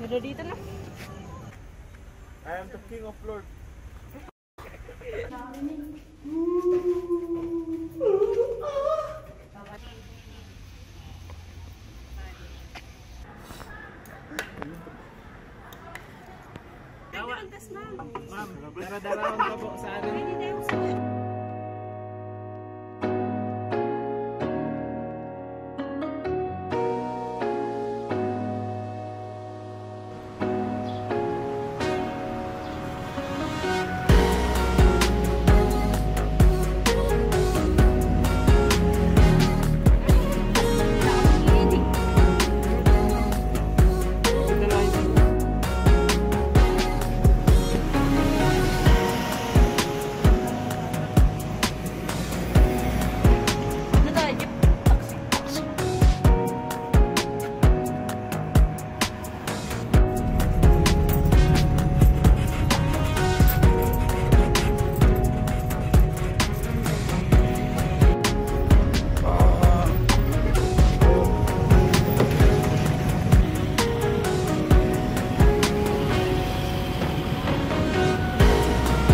Pero dito na. I am the king of Lord. Ma'am, daradarawan ka po sa atin.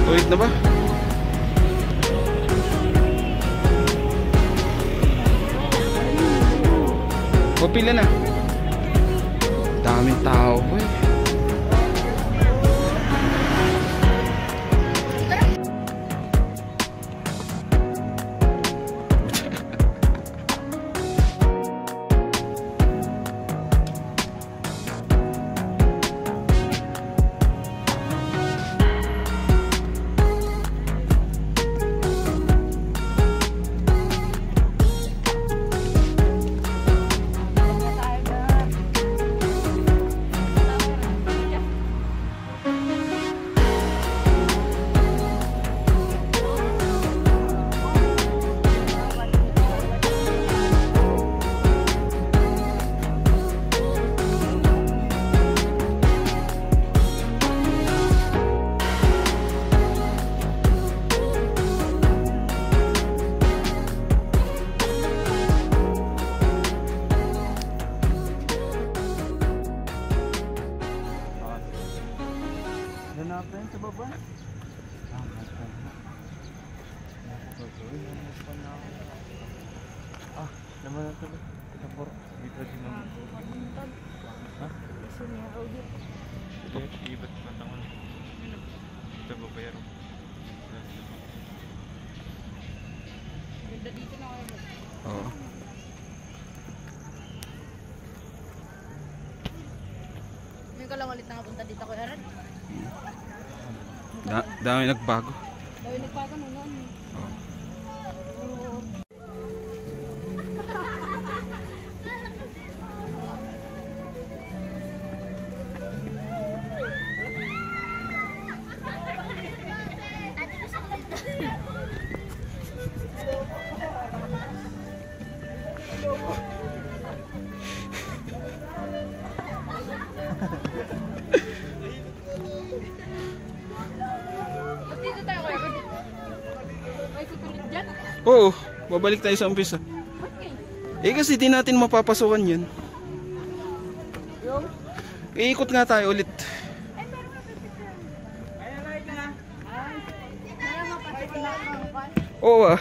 Ulit na ba? O pila na? Daming tao po eh. Hanapin sa baba. Naman na ito. Tapos, dito din naman. Ha? Ito, ibat matangon. Ito babayaro. Ganda dito na ako. Oo. Ngayon ka lang ulit nakapunta dito ko, Aaron. Dami nagbago. Dahil nagpaga mo noon. Dito tayo kayo. May sutulit dyan. Oo, babalik tayo sa umpisa. Eh kasi di natin mapapasukan yun. Iikot nga tayo ulit. Oo ah.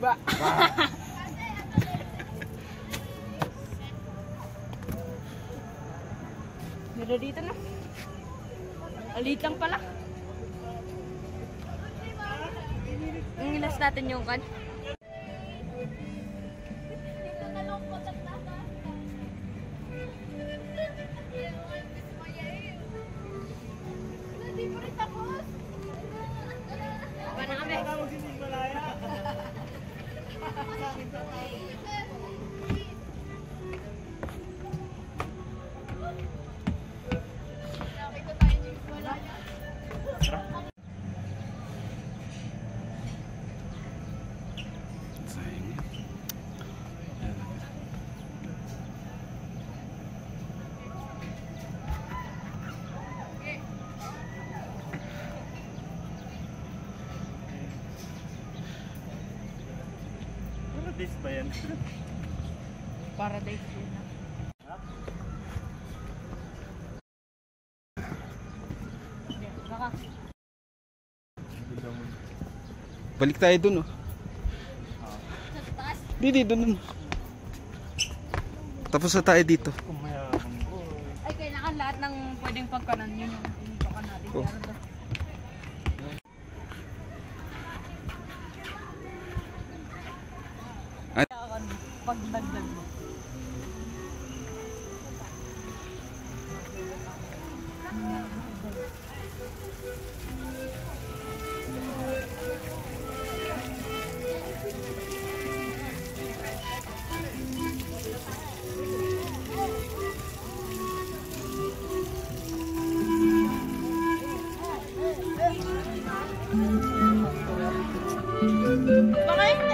Ba. Pero dito na. Alitang pala. Ingilas natin yung kan. Paano kami? Paradise ba yan? Paradise yun na. Baka. Balik tayo dun, oh. Sa taas. Didi, dun. Tapos na tayo dito. Kumayabang ko. Ay, kailangan lahat ng pwedeng pagkanan yun yung pinipakan natin. Oh. Pero to. Ay. Kailangan pagdagdag mo. Baka hindi.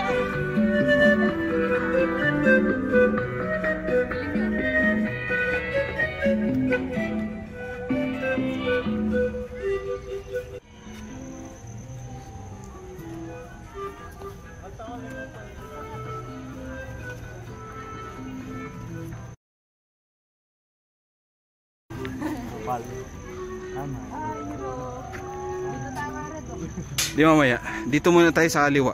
Kapal. Tama. Dito tama rin to. Di mamaya. Dito muna tayo sa kaliwa.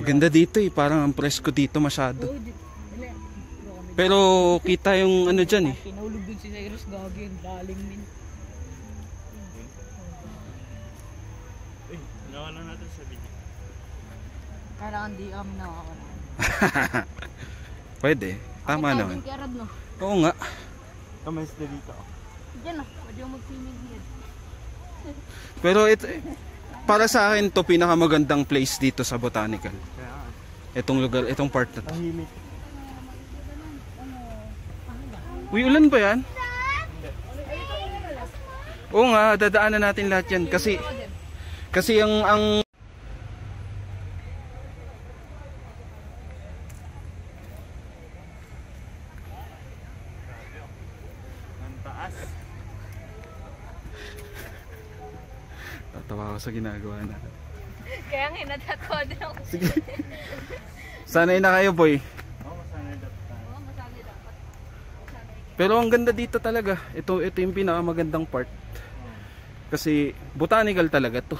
Ganda dito eh. Parang ang presko dito masyado. Pero kita yung ano dyan eh. Pinahulog dun si Cyrus Gagi. Ang daling din. Uy, nawalan natin sa video. Kailangan di kami nakakanan. Pwede. Tama naman. Kaya Rad, no? Oo nga. Kamayos na dito. Diyan, no? Pwede yung mag-swimming here. Pero ito, para sa akin to pinakamagandang place dito sa Botanical. Kaya Itong lugar, itong part na to. tahimik. Uy, ulan ba yan? Oo nga, dadaanan natin lahat yan kasi ang Ang taas. tatawa ako sa ginagawa natin. Kaya nga, natatawa din ako. Sige. Sanay na kayo, boy. Oo, masanay dapat tayo. Oo, masali dapat. Pero ang ganda dito talaga. Ito yung pinakamagandang part. Kasi botanical talaga to.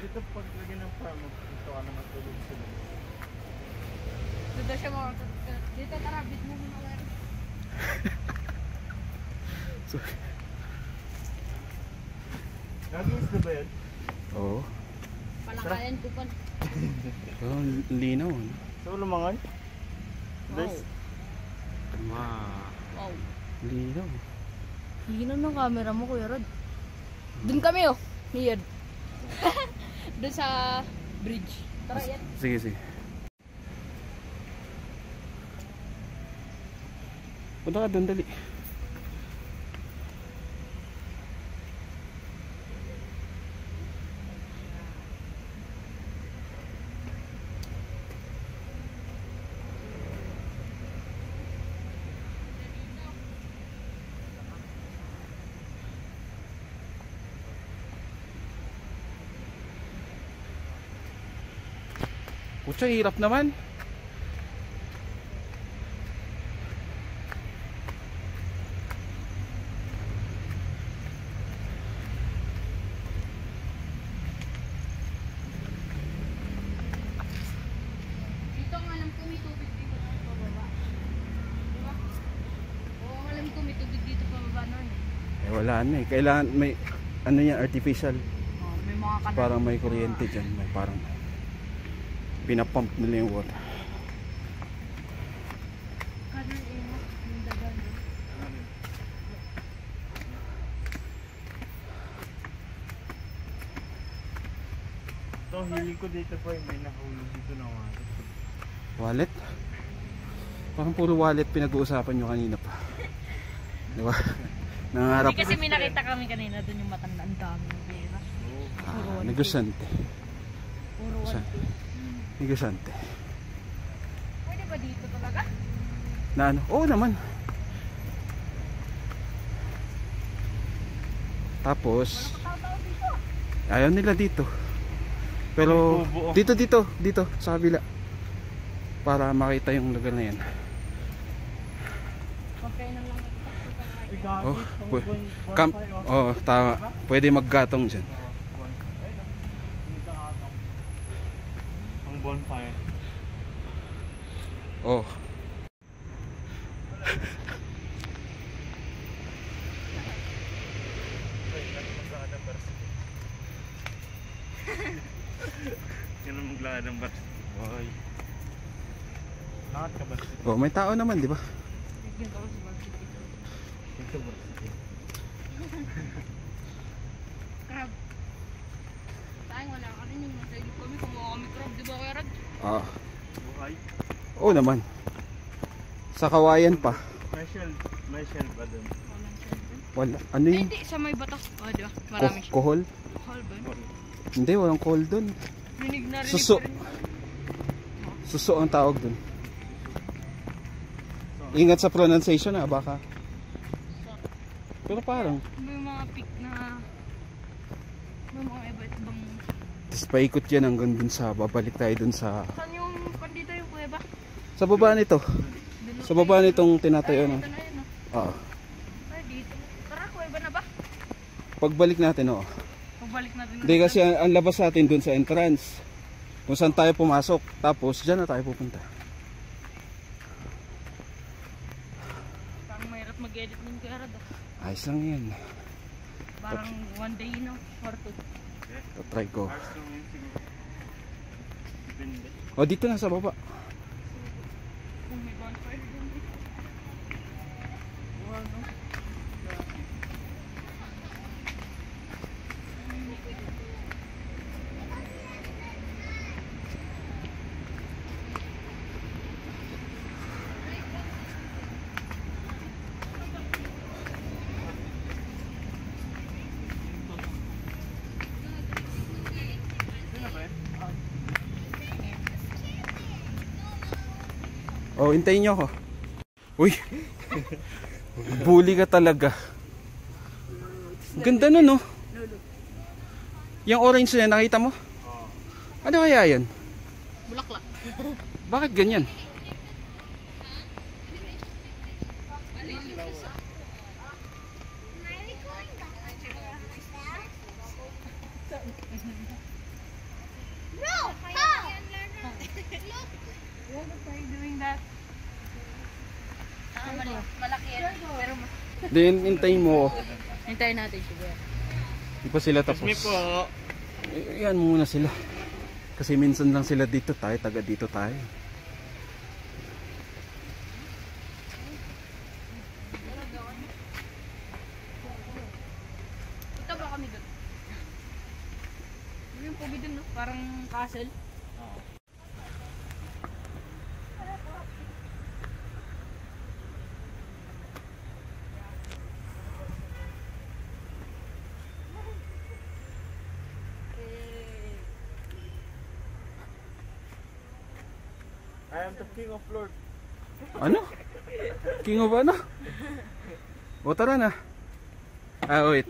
Dito pag lagyan ng farm, dito ka na matulog sa loob. Dito siya mga... Dito, tara, bit mo muna. So, Naging isla ba yan? oo. Palakayan ko pa. Pero ang linaw. Ano? Sa Ulamangan? Guys, Wow. Linaw. Hinaw ng camera mo, Kuya Rod. Doon kami, oh. Here. Doon sa bridge. Tara, yan. Sige, sige. Punta ka doon, dali. Pucha, hirap naman. Dito ang alam ko may tubig dito sa pababa. Diba? Oo, ang alam ko may tubig dito pababa nun. Wala na eh. Kailangan may ano yan, artificial. Oh, may mga kanal. Parang may kuryente dyan. May parang pinapump nila yung water. Kanal eh, no? Yung dagan. ito hiling ko dito pa yung may nahulog dito na water. Wallet? Parang puro wallet pinag-uusapan nyo kanina pa. Diba? Nangarap. Hindi kasi may nakita kami kanina doon yung matanda. Ang dami ng pera. Negosyante. Puro one. Negosyante. Pwede ba dito talaga? Na ano? Oo naman. Tapos ayaw nila dito. Pero dito sa kabila. Para makita yung lugar na yan. Pagkainan lang ito. Oh, camp. Oh, tama. Pwede maggatong dyan. Ang bonfire. Oh. Yan ang maglakad ng bar. Boy. Lahat ka ba? Oh, may tao naman, di ba? Ito ba? Crab. Tayong wala ka rin yung nasa ilog kami. Kumuha kami crab, di ba Kuya Rod? Ah. Buhay. Oo naman. Sa kawayan pa. May shell ba dun? Walang shell. Wala. Ano Ay, yun? hindi. Sa may batas. Oh, di ba? Marami siya. Kohol? Kohol ba yun? Hindi, walang kohol dun. Rinig na rinig Suso. pa rin. Suso ang tawag dun. Ingat sa pronunciation ha, baka. Pero parang. May mga peak na may mga iba't ibang. Tapos paikot yan hanggang dun sa, babalik tayo dun sa. Saan yung pandito yung kuweba? Sa baba nito. Sa baba nitong tinatayo na. Ito na yun, no? Oo. Ay, dito. Tara, kuweba na ba? Pagbalik natin, oo. Pagbalik natin. Hindi kasi ang labas natin dun sa entrance. Kung saan tayo pumasok. Tapos dyan na tayo pupunta. Parang mahirap mag-edit ng Kuya Rod. Ayos lang yan. Parang one day, no? Or two. Try ko. Hours lang yun siguro. Depende. O dito na sa baba. Kung may bonfire dun. Wow, no? O, hintayin nyo ako. Uy. Bully ka talaga. Ganda nun, no? Yung orange na yan, nakita mo? Ano kaya yan? Bulaklak. Bakit ganyan? Why are you doing that? Malaki yan. Pero Then, hintayin mo. hintayin natin siya. Di pa sila tapos. Me po. Yan muna sila. Kasi minsan lang sila dito tayo. Taga dito tayo. Punta ba kami doon? Yung pogi doon, no? Parang castle. I am the king of Lord. Ano? King of ano? O tara na. Ah, wait.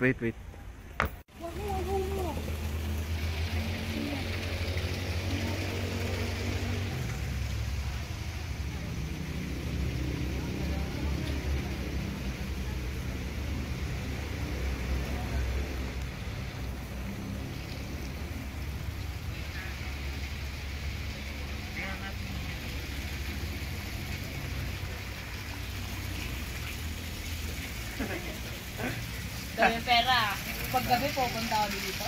Dami pera. Pag gabi pupunta ako dito.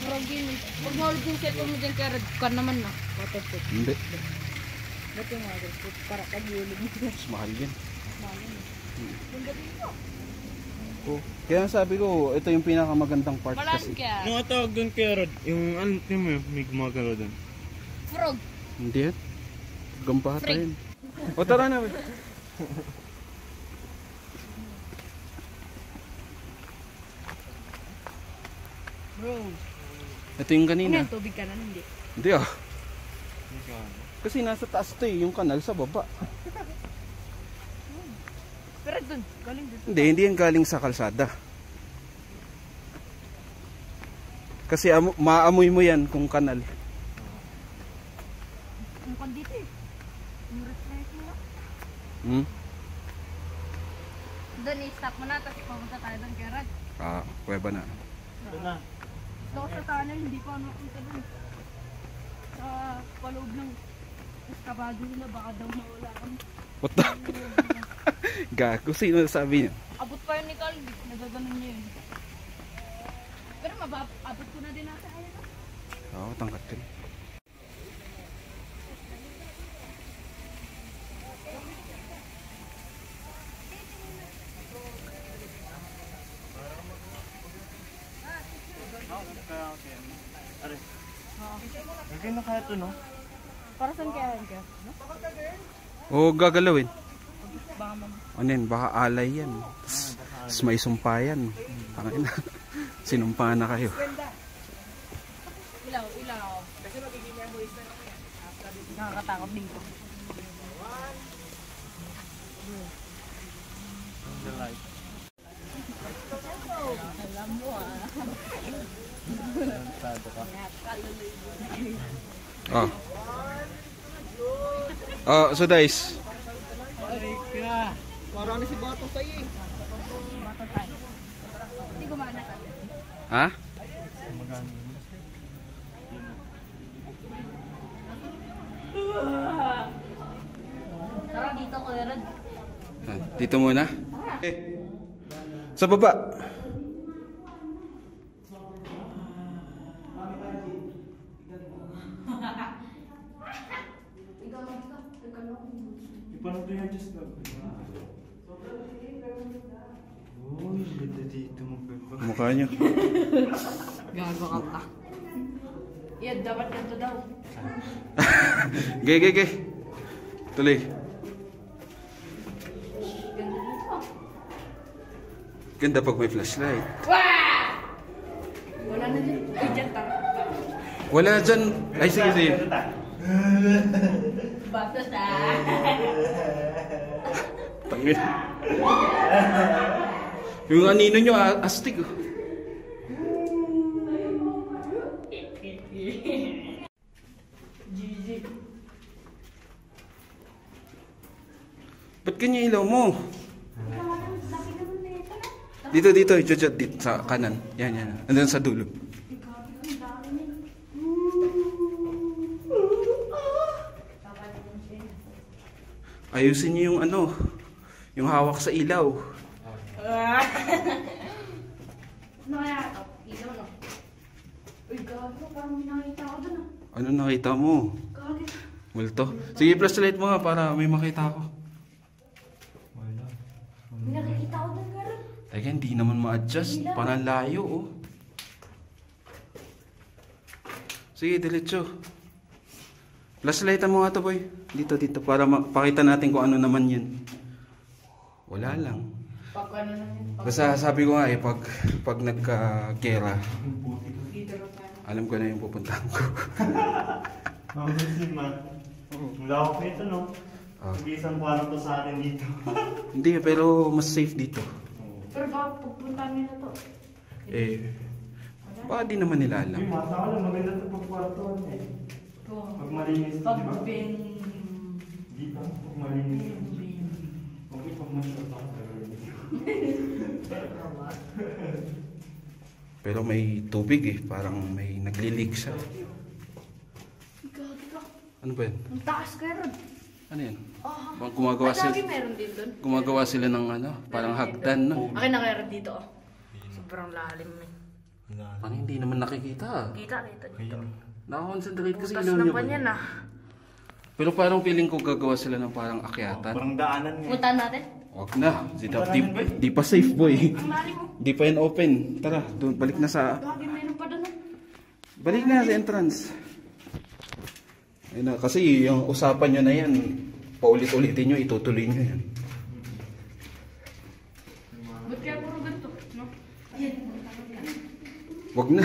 Marag yun. Pag mahulog yung cellphone mo dyan, kaya kan naman na. Waterproof. Hindi. Ba't yung waterproof? Para pag hulog mo dyan. Mas mahal yan. Mahal. Yung gabi ko. Oh. Kaya sabi ko, ito yung pinakamagandang part Malas kasi. kaya. Ano nga tawag doon kay Rod? Yung ano mo may gumagano doon. Frog. Hindi yan. Gambata yun. O tara na. We. Bro. Ito yung Ano kanina. yan? Tubig ka na? Hindi. Hindi ah. Kasi nasa taas to eh. Yung kanal sa baba. Bakit dun? Galing dun. Hindi yan galing sa kalsada. Kasi maamoy mo yan kung kanal. Ang kondito eh. Yung reflection na. Hmm? Doon i-stop mo na, tapos pumunta tayo doon kay Rad. Pweba na. Ito na. Ito ko sa tunnel, hindi pa ako nakita doon. Sa paloob ng eskabado nila, baka daw mawala kami. What the? Gago, sino sabi niya? Abot pa yun ni Calvi, nagaganon niya yun. Pero abot ko na din natin. Ayun na. Oo, tangkat ka. Are. Lagay na kaya ito, no? Para saan kaya yun kaya? No? Oo, gagalawin. Baka man. Ano yan, baka alay yan. Tapos may sumpayan. Tangin na. Sinumpa na kayo. Ilaw. Nakakatakot dito. The light. Alam mo Sado ka. So guys. Parang na si Bato sa'yo eh. Bato tayo. Hindi gumana ka. Ha? Magano. Tara dito ko Rad. Dito muna. Sa baba. Paano ito yung just lang? Uy, ganda dito magpapa. Mukha niyo. Gago ka pa. Yan, dapat ganito daw. Ge. Tuloy. Ganda dito. Ganda pag may flashlight. Wah! Wala na dyan. Ay, dyan tara. Wala dyan. Ay, sige. Bato sa. Tangin. Yung anino nyo, astig. GG. Ba't ganyan ilaw mo? Dito, dito sa kanan. Yan. Andun sa dulo. Ayusin niyo yung yung hawak sa ilaw. Ano kaya ito? Ilaw no? Uy, gago. Parang may nakita ako dun ah. Ano nakita mo? Gago. Multo. Sige, flashlight mo nga para may makita ako. May nakikita ako dun meron. Teka, hindi naman ma-adjust. Parang layo, oh. Sige, diretso. Flashlightan mo nga to, boy. Dito, para pakita natin kung ano naman yan. Wala lang. Pag ano na yun? Basta sabi ko nga pag nagka-gera, alam ko na yung pupuntahan ko. Mamasin man. Ang lawak nito, no? Hindi isang kwarto sa atin dito. Hindi, pero mas safe dito. Pero baka pupunta nila to. Baka di naman nila alam. Uy, matawala. Maganda ito pag kwarto. Pag malinis, di ba? Pag Dito, pag malinis. Okay, pag masyot ako. Pero may tubig parang may nagli-leak siya. Gago ka. Ano ba yan? Ang taas kayo ron. Ano yan? Ah. Gumagawa sila, Lagi meron din dun. gumagawa sila ng parang hagdan, no? Akin na kaya dito oh. Sobrang lalim eh. Parang hindi naman nakikita. Kita dito. Nakakonsentrate kasi Butas ilaw na niyo. pa yan ah. Pero parang feeling ko gagawa sila ng parang akyatan. Parang daanan nga. Punta natin. Wag na. Di pa safe, boy. Ang lalim mo. Di pa yan open. Tara, balik na sa... Lagi meron pa dun ah. Balik na sa entrance. Ayun na, kasi yung usapan nyo na yan, paulit-ulitin nyo, itutuloy nyo yan. Ba't kaya puro ganito? No? Ayan. Wag na.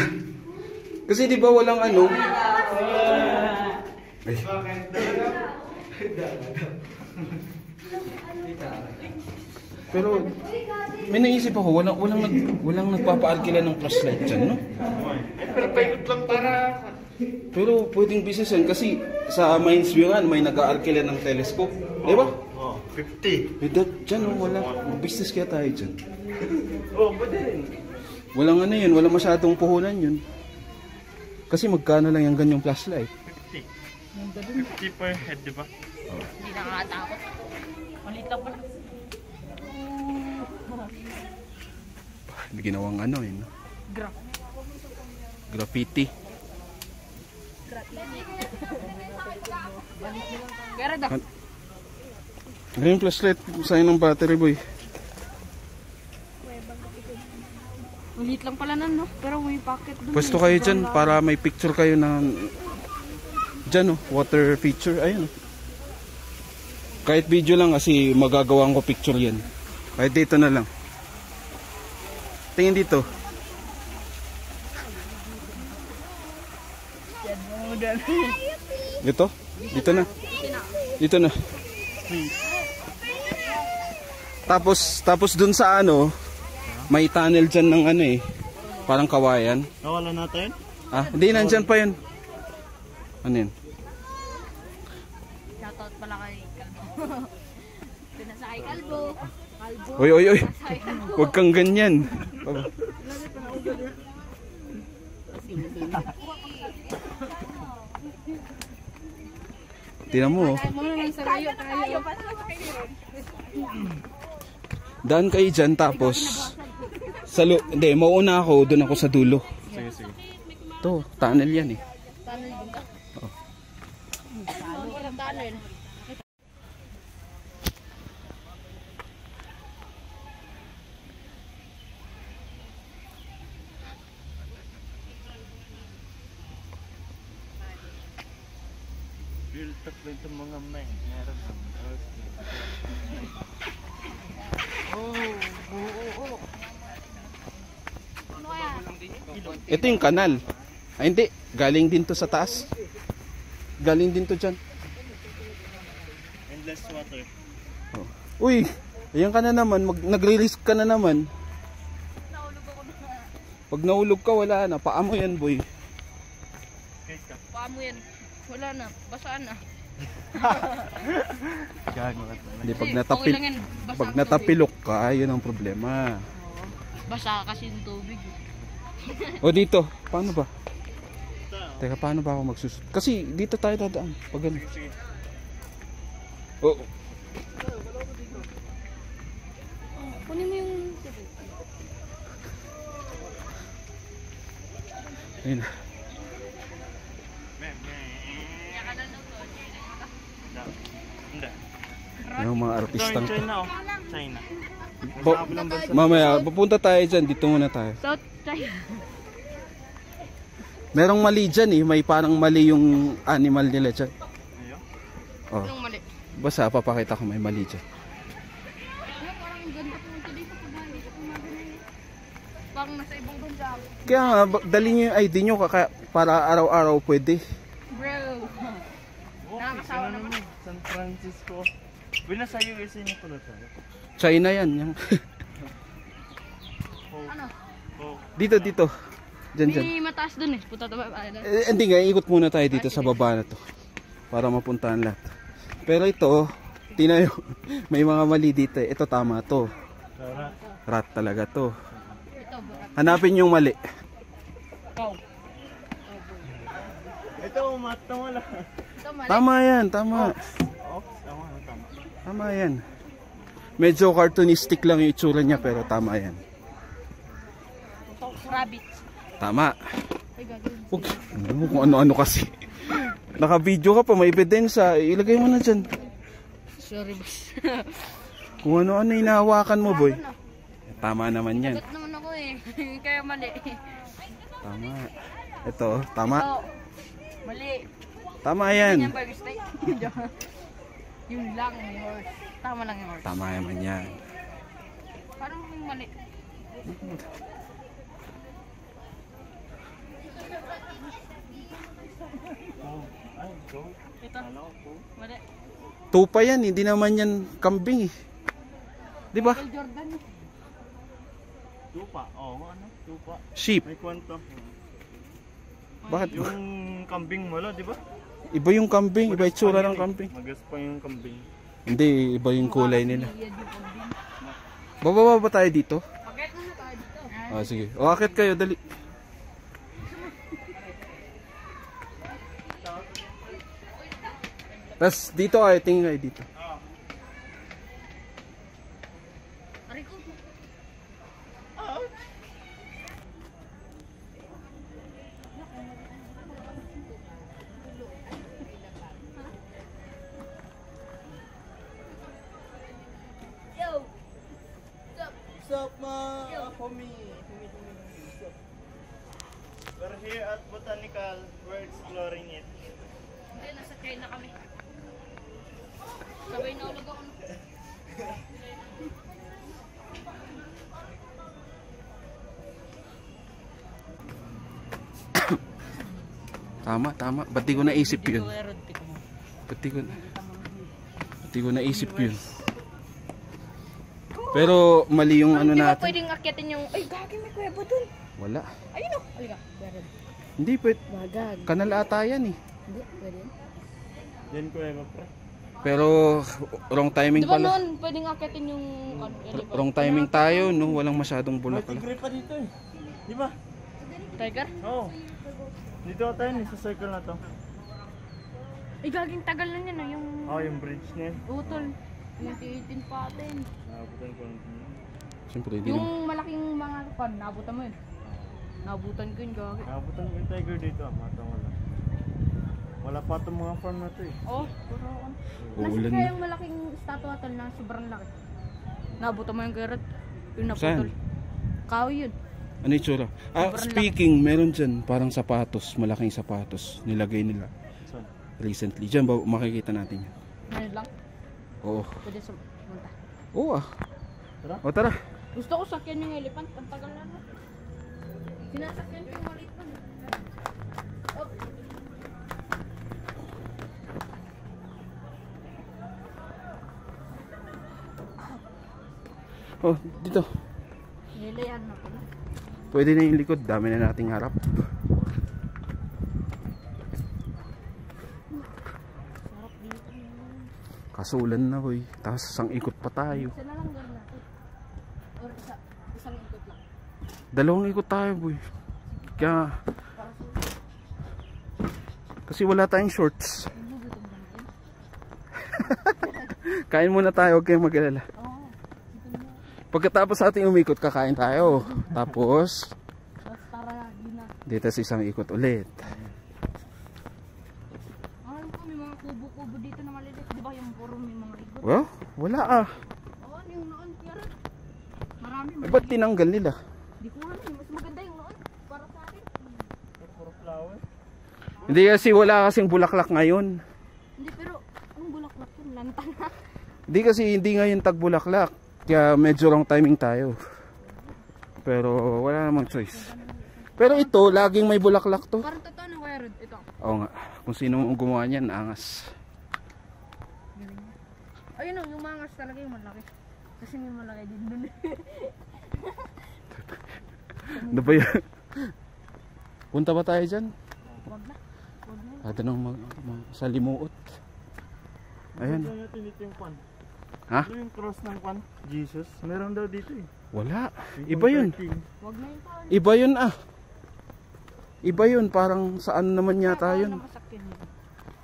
Kasi di ba walang ano? Ay. Pero may naisip ako, walang nagpapaalkila ng flashlight dyan, no? Pero paikot lang para... Pero pwedeng business yan kasi sa Mines View nga may nag-aarkila ng telescope. Di ba? Oo, 50. Eh, dyan, oh, wala. Business kaya tayo dyan. Oo, pwede rin. Walang ano yun, walang masyadong puhunan yun. Kasi magkano lang yung ganyang flashlight? 50. 50 per head, di ba? Hindi nakakatakot. Malit lang pala. May ginawang ano yun. Graffiti. Pero da. Ano yung flashlight? Sayang ng battery, boy. Malit lang pala nun, no? Pero may pocket dun. Pwesto kayo dyan para may picture kayo na dyan, oh, water feature. Ayun, oh. Kahit video lang kasi magagawang ko picture yan. Kahit dito na lang. Tingin dito. Dito? Dito na. Dito na. Tapos dun sa ano, may tunnel dyan ng ano eh. Parang kawayan. Nawala natin? Ah, hindi, nandyan pa yun. Ano yun? Shoutout pala kay Kalbo. Pinasakay Kalbo. Kalbo. Oy. Huwag kang ganyan. Tingnan mo. Daan kayo dyan tapos hindi, mauna ako, doon ako sa dulo. Sige. Ito, tunnel yan eh. Tunnel din ka? Oh. Tunnel. Built up ba itong mga men? Meron ng Ano kaya? Ito yung kanal. Ay hindi, galing din to sa taas. Galing din to dyan. endless water. Oh. Uy, ayan ka na naman, nagre-risk ka na naman. Pag nahulog ka, wala na. Paa mo yan, boy. Paa mo yan. Wala na. Basaan na. Gago ka Hindi, Okay lang yan. Basa pag ang natapilok ka, yun ang problema. tubig. Basa kasi yung tubig. O dito, paano ba? Teka, paano ba ako magsusunod? Kasi dito tayo dadaan. Pag ganun. Sige. Oh. Kunin mo yung Ayun. Hindi. Yung mga artistang to. China oh. China. Mamaya, pupunta tayo dyan. Dito muna tayo. South China. Merong mali dyan eh. May parang mali yung animal nila dyan. Ayun. Oh. Anong mali? Basta papakita ko may mali dyan. Parang ganda po ito dito. Parang nasa ibang bansa. Kaya nga, dali nyo yung ID nyo para araw-araw pwede. Bro. Oh, Nakakasawa ano naman. San Francisco. Wala sa USA na pala tayo. China yan. Yung Ano? Oh. dito. Dyan. May mataas dun eh. Puta ito ba? Hindi nga, ikot muna tayo dito sa baba na to. Para mapuntahan lahat. Pero ito, tinayo, may mga mali dito eh. Ito tama to. Tara. Rat talaga to. Ito ba? Hanapin yung mali. Ikaw. Ito, mata mo lang. Ito mali. Tama yan, tama. Oh, tama. Tama yan. Medyo cartoonistic lang yung itsura niya pero tama yan. Ito, rabbit. Tama. Ay, gagawin. Huwag, kung ano-ano kasi. Naka-video ka pa, may ebidensya. Ilagay mo na dyan. Sorry, boss. Kung ano-ano hinahawakan mo, boy. Tama naman yan. Sagot naman ako eh. Kaya mali. Tama. Ito, tama. Ito. Mali. Tama Yan yan. burger steak. Yun lang yung horse. Tama lang yung horse. Tama naman yan. Parang yung mali. Ay, go. Ito. Ano po? Mali. Tupa yan, hindi naman yan kambing eh. Di ba? Michael Jordan. Tupa. Oo, ano? Tupa. Sheep. May kwento. Bakit? Yung kambing mo, di ba? Iba yung kambing, iba yung tsura ng kambing. Magas pa yung kambing. Hindi, iba yung kulay nila. Yan yung kambing. Bababa ba tayo dito? Pakit na tayo dito. Ah, sige. O, akit kayo, dali. Tapos dito kayo, tingin kayo dito. Aray ko. Yo. What's up, homie? We're here at Botanical. We're exploring it. Hindi, nasa China kami. Sabay na ulag ako. Tama, tama. Ba't di ko naisip yun? Ba't di ko naisip yun? Pero mali yung ano Hindi ba natin. pwedeng akyatin yung... Ay, gagi, may kuweba dun. Wala. Ayun o. Halika. Meron. Hindi pwede. Bagag. Kanal ata yan eh. Hindi, pwede yun. Yan ko pre. Pero wrong timing Di ba pala. noon, pwedeng akyatin yung... elephant? Wrong timing tayo, no? Walang masyadong May bulaklak. tigre pa dito eh. Di ba? Tiger? Oo. Dito tayo sa circle na to. Ay, gaging tagal na yan yung... Oh, yung bridge na yun. Utol. 2018 pa atin. Nakabutan ko lang. Siyempre, hindi naman. Yung malaking mga pan, nabutan mo yun. Nabutan ko yun, gagi. Nakabutan ko yung tiger dito. Matang wala. Wala pa itong mga farm na to eh. Oh, puro ako. Uulan Nasa na. kaya yung malaking statue atal na sobrang laki. Nabutan mo yung carrot. Yung naputol. Saan? Kahoy yun. Ano yung tsura? Ah, Sobrang speaking, meron dyan parang sapatos, malaking sapatos. Nilagay nila Saan? recently. Dyan ba makikita natin yan? Ngayon lang. Oo. Pwede sumunta. Oo ah. Tara. O tara. Gusto ko sakyan yung elephant. Ang tagal na na. Sinasakyan ko yung maliit pa. Oh. Oh, dito. Nilayan na ko na. Pwede na yung likod. Dami na nating harap. Sarap dito. Kasulan na boy. Tapos isang ikot pa tayo. Isa na lang gano'n natin. Or isang ikot lang. Dalawang ikot tayo boy. Kaya... Kasi wala tayong shorts. Kain muna tayo, huwag kayong mag-alala. Pagkatapos ating umikot, kakain tayo. Tapos, Tara, di na. dito sa isang ikot ulit. Alam ko, may mga kubo-kubo dito na maliliit. Di ba yung puro may mga ikot? Well, wala ah. Oo, yung noon, Kira. Marami. Eh, ba't tinanggal nila? Di ko alam, mas maganda yung noon. Para sa akin. Puro flower. Hindi kasi wala kasing bulaklak ngayon. Hindi, pero anong bulaklak yun? Lantana. Hindi kasi hindi ngayon tagbulaklak. Kaya medyo wrong timing tayo. Pero wala namang choice. Pero ito, laging may bulaklak to. Parang totoo ng Kuya Rod. Ito. Oo nga. Kung sino ang gumawa niyan, angas. Ayun o, yung mangas talaga yung malaki. Kasi may malaki din dun. Ano ba yan? Punta ba tayo dyan? Wag na. Wag na. Ada nang sa limuot. Ayan. Ito natin dito yung kwan. Ha? Ano yung cross ng kwan? Jesus? Meron daw dito eh. Wala. Iba yun. Wag na yung taon. Iba yun ah. Iba yun. Parang saan naman yata yun.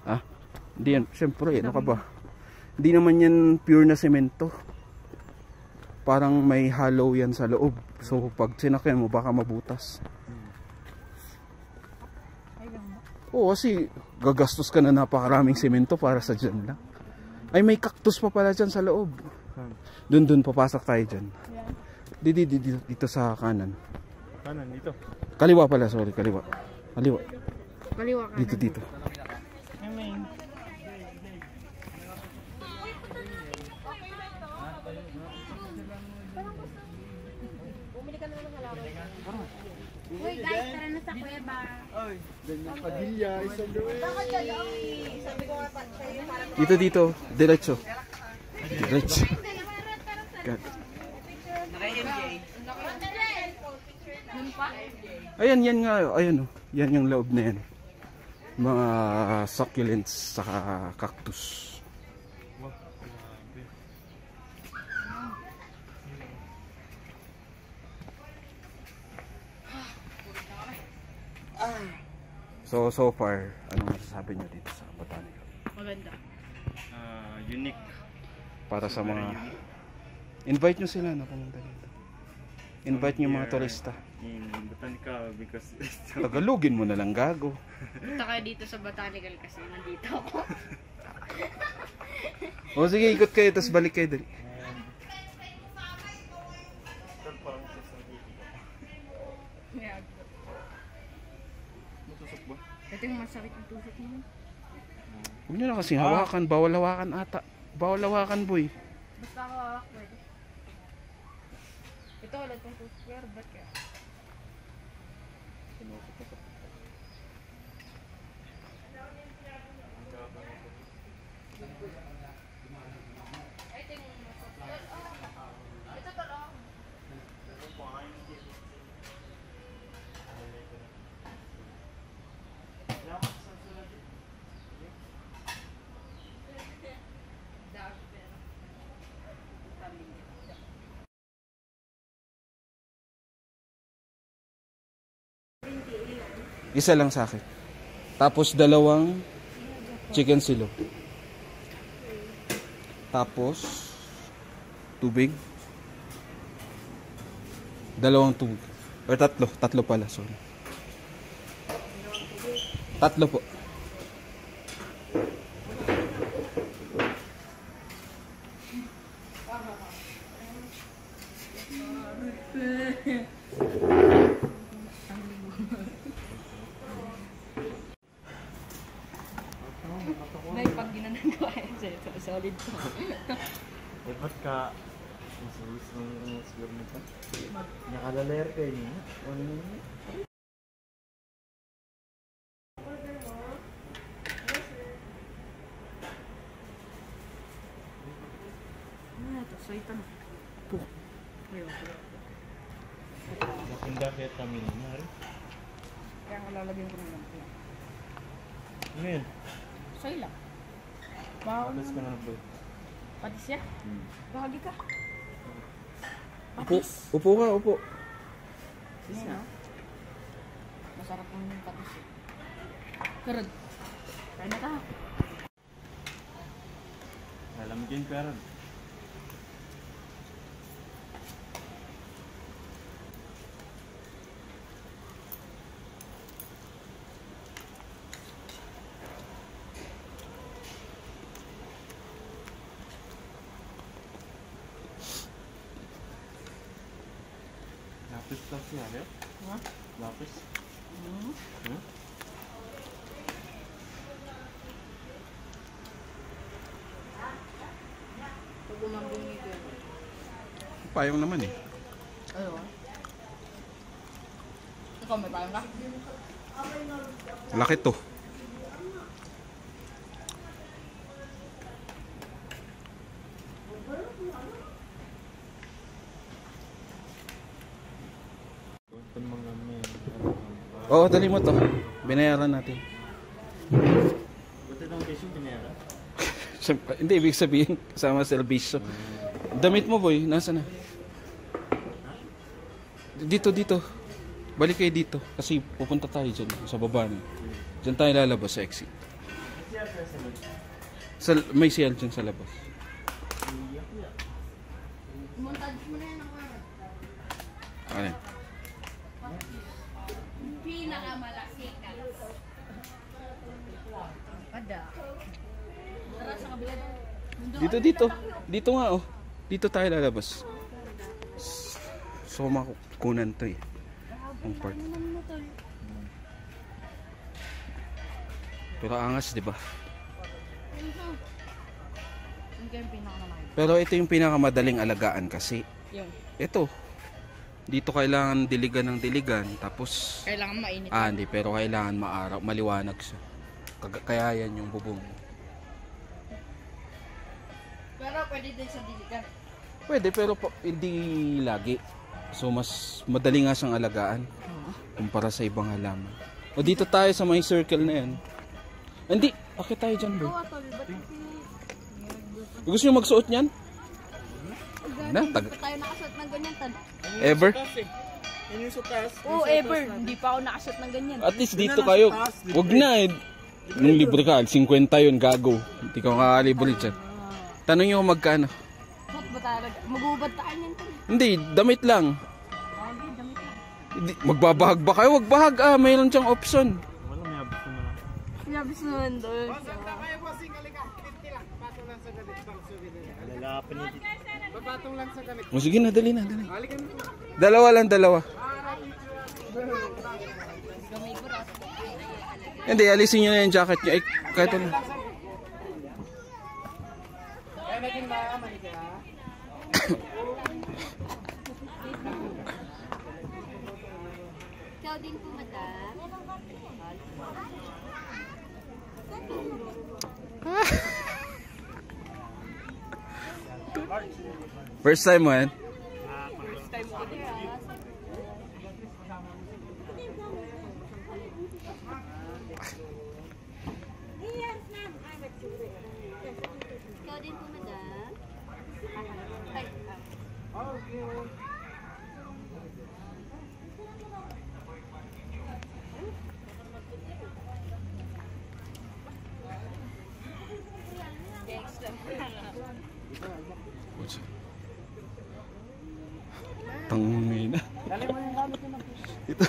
Ah? Hindi yan. Siyempre, ano ka ba? Hindi naman yan pure na semento. Parang may hollow yan sa loob. So pag sinakyan mo baka mabutas. Oo, kasi gagastos ka na napakaraming semento para sa dyan lang. Ay, may cactus pa pala dyan sa loob. Dun papasok tayo dyan. Dito sa kanan. Kanan, dito. Kaliwa pala, sorry, kaliwa. Kaliwa. Kaliwa ka. Dito. Bumili ka naman ng halaman. Uy guys, tara na sa kuweba. Ay, ganyan padilya. Isang doon. Bakit ka daw? Sabi ko nga pa sa'yo. Dito. Diretso. God. Ayan, yan nga. Ayan, oh. Yan yung loob na yan. Mga succulents saka cactus. So far, anong masasabi nyo dito sa botanical? Maganda. Unique. Para sa mga... Invite nyo sila na pumunta dito. Invite nyo mga turista. In botanical because Tagalogin mo na lang, gago. Punta kayo dito sa botanical kasi nandito ako. O sige, ikot kayo, tapos balik kayo dali. matusok ba? Ito yung masakit ng tusok mo. Huwag nyo na kasing hawakan, bawal hawakan ata. Bawal hawakan, boy. Basta ako hawak pwede. Ito ulit yung tusok. Ba't kaya? Isa lang sa akin. Tapos dalawang chicken silo. Tapos tubig. Dalawang tubig. O tatlo. Tatlo pala, sorry. Tatlo po. May pag ginanan ko ay solid to. Ba't ka masulis ng siguro nito? Nakalaler kayo niya. Ito, so ito na. Po. Ayun. Matinda kaya kami niya. Kaya nga lalagyan ko na lang. Ano yun? Soy lang. Bawal Patas ka na. na ba? Patis ya? Bahagi ka. Upo, upo ka, upo. Patis na. Masarap yung patis. Karad. Kaya na ka. Alam din pero. Lapis lang siya, ya? Ha? Lapis. Pag umambong ito. Payong naman eh. Ayun. Ikaw may payong ka? Laki to. Ito mga may. Oo, dali mo to. Binayaran natin. Buti lang kayo binera. Siyempre, hindi, ibig sabihin, kasama sa servisyo. Damit mo, boy. Nasaan na? Dito, dito. Balik kayo dito. Kasi pupunta tayo dyan, sa baba na. Dyan tayo lalabas sa exit. May CL dyan sa labas. Montage mo na yan ang araw. Ano yun? Pinakamalaki ka. Ada. Tara sa kabila. Dito, dito. Dito nga, oh. Dito tayo lalabas. So, makukunan to eh. Ang part. Pero angas, di ba? Yung kayo yung pinakamalaki. Pero ito yung pinakamadaling alagaan kasi. Yung. Ito. Dito kailangan diligan ng diligan. Tapos, Kailangan mainit. hindi. Pero kailangan maaraw, maliwanag siya. Kaya yan yung bubong. Pero pwede din sa diligan. Pwede, pero hindi lagi. So, mas madali nga siyang alagaan. kumpara sa ibang halaman. O dito tayo sa may circle na yan. Hindi, akit tayo dyan boy. Gusto nyo magsuot niyan? Tayo nakasuot ng ganyan tan. Ever? Oo, ever. Hindi pa ako nakasuot ng ganyan. At least dito kayo. Wag na eh. Nung libre ka, 50 yun, gago. Hindi ka makakalibre dyan. Tanong nyo kung magkano. Ba't ba talaga? Magubad tayo niyan tan. Hindi, damit lang. Okay, damit lang. Magbabahag ba kayo? Wag bahag mayroon dyang option. Wala, may abot naman. Sinabis naman doon. Lalapin nito. O sige na, dali na, dali. Dalawa lang, dalawa. Hindi, alisin nyo na yung jacket nyo. Eh, kahit ano. Ikaw din po, madam. First time mo yan? First time ko din. Ikaw din po, madam. Ay, Tangin na. Ito.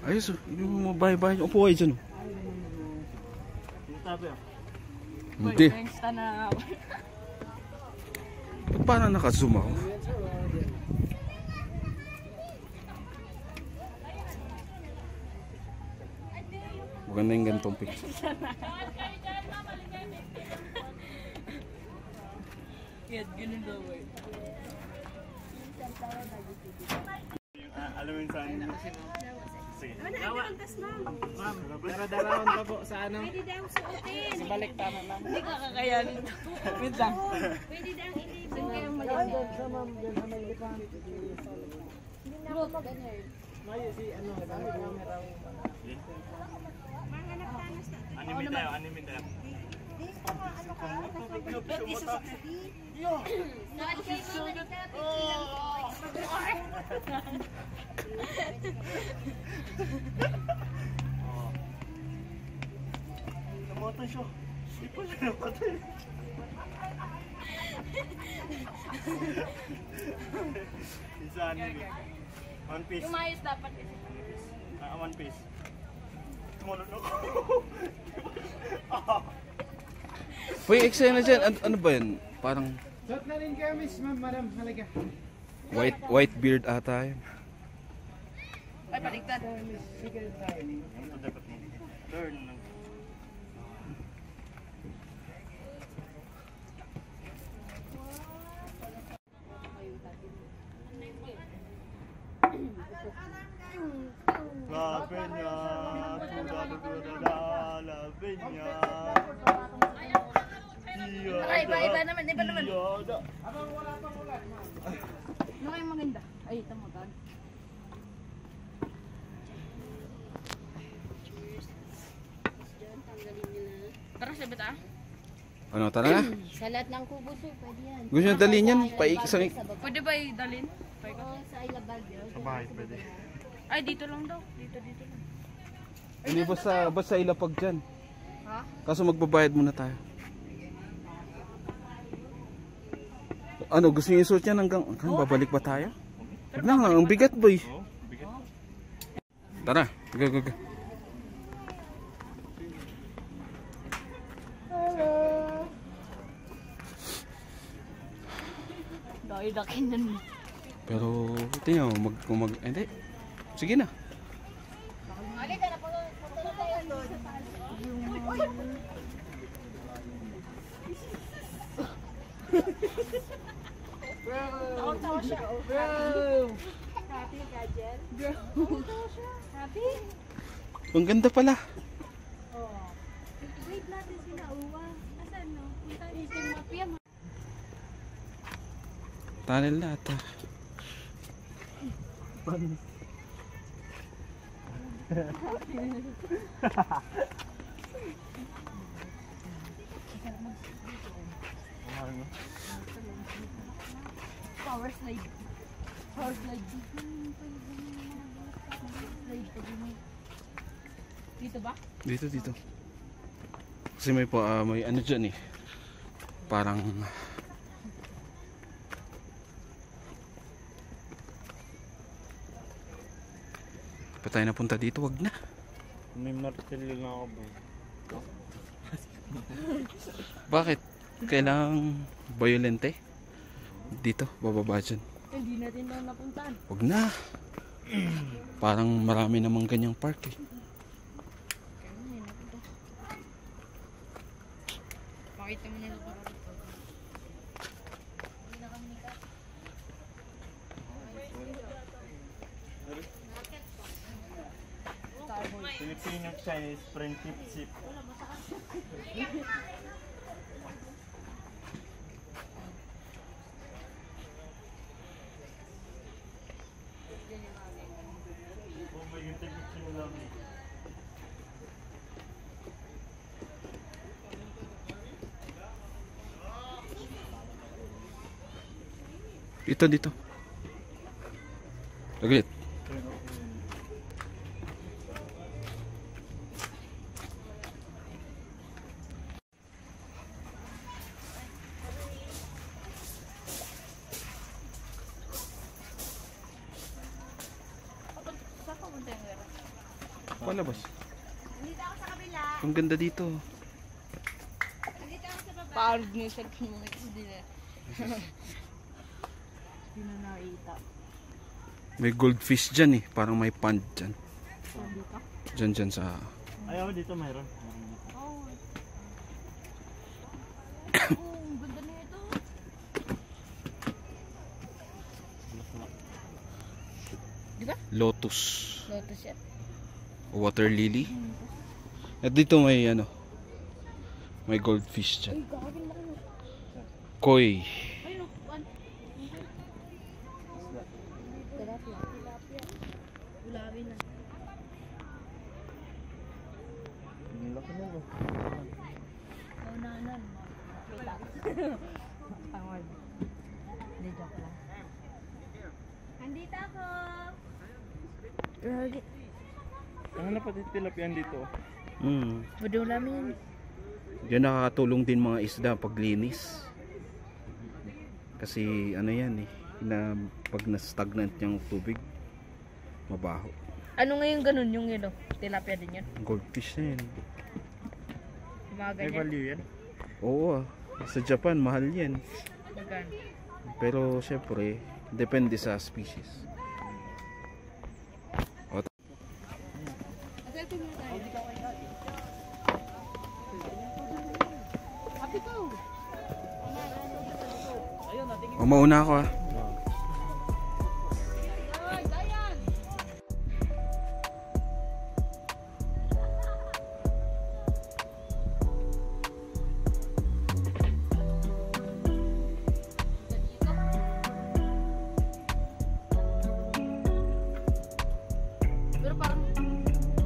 Ayos, yung bahay-bahay. Upo kayo dyan. Hindi. gangsta na ako. Ba't parang naka-zoom ako? Maganda yung ganitong picture. Yan, ganun daw eh. Alam mo yung saan? Sige. Pero dalawang pa po sa ano? Pwede daw suotin. Sa balik tama lang. Hindi ka kakayanin. Wait lang. Pwede daw ilibot. Saan kayo Yan maganda? sa ma'am, yan sa may lipan. Bro, ganyan. Mayo si ano, camera. Manganap tayo sa Anime tayo, anime tayo. dito nga ano ka? Ba't isa sa sabi? Saan kayo mamalita? Namatay siya. Hindi pa siya namatay. Isa anime. One Piece. Yung maayos dapat. One Piece. Tumalun ako. Uy, eksena dyan. Ano ba yan? Parang Suot na rin kayo, miss, ma'am, madam. Halika. white beard ata yun. Ay, paligtad. Sige tayo. Ano dapat mo? Turn. Labenya, labenya. Ay, iba naman, iba naman. Iyada. Ano kayong maganda? Ay, ito mo tan. Tara, sabit ah. Ano, tara na? Sa lahat ng kubo, sir, pwede yan. Gusto nyo dalhin yan? Paikisang... Pwede ba i-dalin? Oo, sa ilabag yun. Sa bahay pwede. Ay, dito lang daw. Dito lang. Hindi, basta ilapag dyan. Ha? Kaso magbabayad muna tayo. Ano, gusto nyo isuot yan hanggang... babalik ba tayo? Huwag na nga, ang bigat boy. Oh, bigat. Tara, go. Daki-dakin nun. Pero, tingnan mo, hindi. Sige na. Happy, Gajel? Happy? Ang ganda pala. Wait natin sila, uwa. Asan, no? Punta dito yung mapia. Tunnel na ata. Power slide. Power slide. Dito ba? Dito. Kasi may may ano dyan eh. Parang pa tayo napunta dito, wag na. May martilyo na ako ba? Bakit? Kailangang violente? Dito, bababa dyan. Hindi natin na napuntahan. Wag na. Parang marami namang ganyang park eh. Pakita mo nila pa. Filipino-Chinese friendship ship. Oh my God, take it to love me. Dito. Aglit. Saan pumunta yung gara? Palabas. Nandito ako sa kabila. Ang ganda dito. Nandito ako sa baba. Paarod mo yung cellphone mo kasi di na. Hindi na nakita. May goldfish dyan eh. Parang may pond dyan. Dyan sa... Ayaw, dito mayroon. Oo. Ang ganda na ito. Di ba? Lotus. Lotus yan. Water lily. At dito may may goldfish dyan. Ay, gagawin mo kayo. Koi. Ay, no. Tilapia. Ulawi na. Ang laki na ba? Kaunanan. Makita. Tawad. Hindi, joke lang. Nandito ako. Lagi. Ano na pati tilapian dito? Budong namin. Diyan nakakatulong din mga isda paglinis. Kasi yan eh. Pag na-stagnant yung tubig, mabaho. Ano ngayon ganun yung tilapia din yan? Goldfish na yan. Mga May ganyan. value yan? Oo sa Japan mahal yan. Magkano? Pero syempre, depende sa species. O mauna ako Pero parang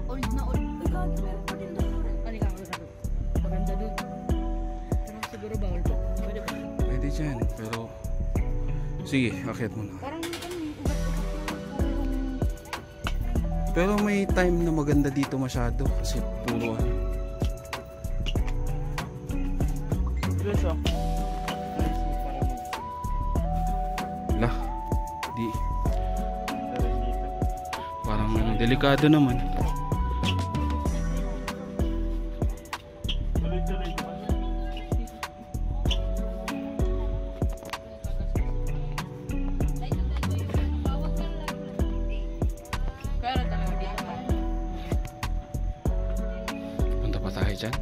old na old. Ay, gano'n. Meron pa din doon. Halika, maganda doon. Pero siguro bawal to. Pwede ba? Pwede dyan, pero sige, akit muna. Parang ugat-ugat lang. Pero may time na maganda dito masyado kasi puro Yes, oh. lah, di parang delikado naman. Tuloy-tuloy. Pero talaga dito pa. Punta pa tayo dyan.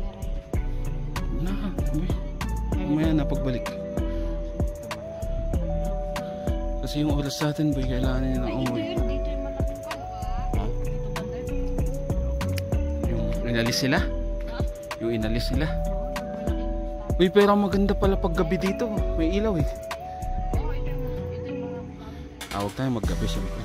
Mamaya na pagbalik. Kasi yung oras natin boy, kailangan nila ng umuwi. Dito yung malaking kan. Dito banda. Yung inalis sila? Yung inalis sila? Uy, pero maganda pala pag gabi dito. May ilaw eh. Oo, ito yung mga. Huwag tayo maggabi syempre.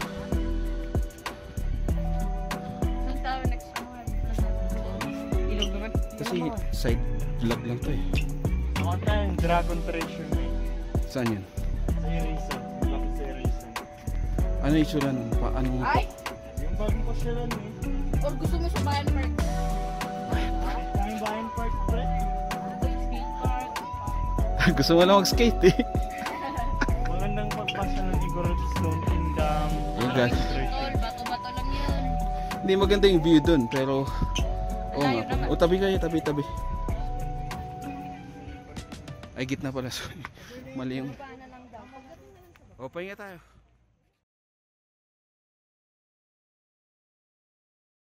kasi side vlog lang to eh. Ako tayong Dragon Treasure na Saan yun? sa Erisan. Malapit sa Erisan. Ano yung itsura nun? Anong... Ay! Yung bagong pasyalan eh. Or gusto mo sa Bayan Park? Kaming Bayan Park, pre. Skate park. Gusto mo lang mag-skate eh. Magandang pagpasyalan siguro sa Stone Kingdom. Yung Dragon gas. Treasure. Tol, bato-bato lang yun. Hindi maganda yung view dun, pero... Oo Malayo nga po. naman. O tabi kayo, tabi. Ay, gitna pala. Sorry. Mali yung... Paano lang daw. O, pahinga tayo.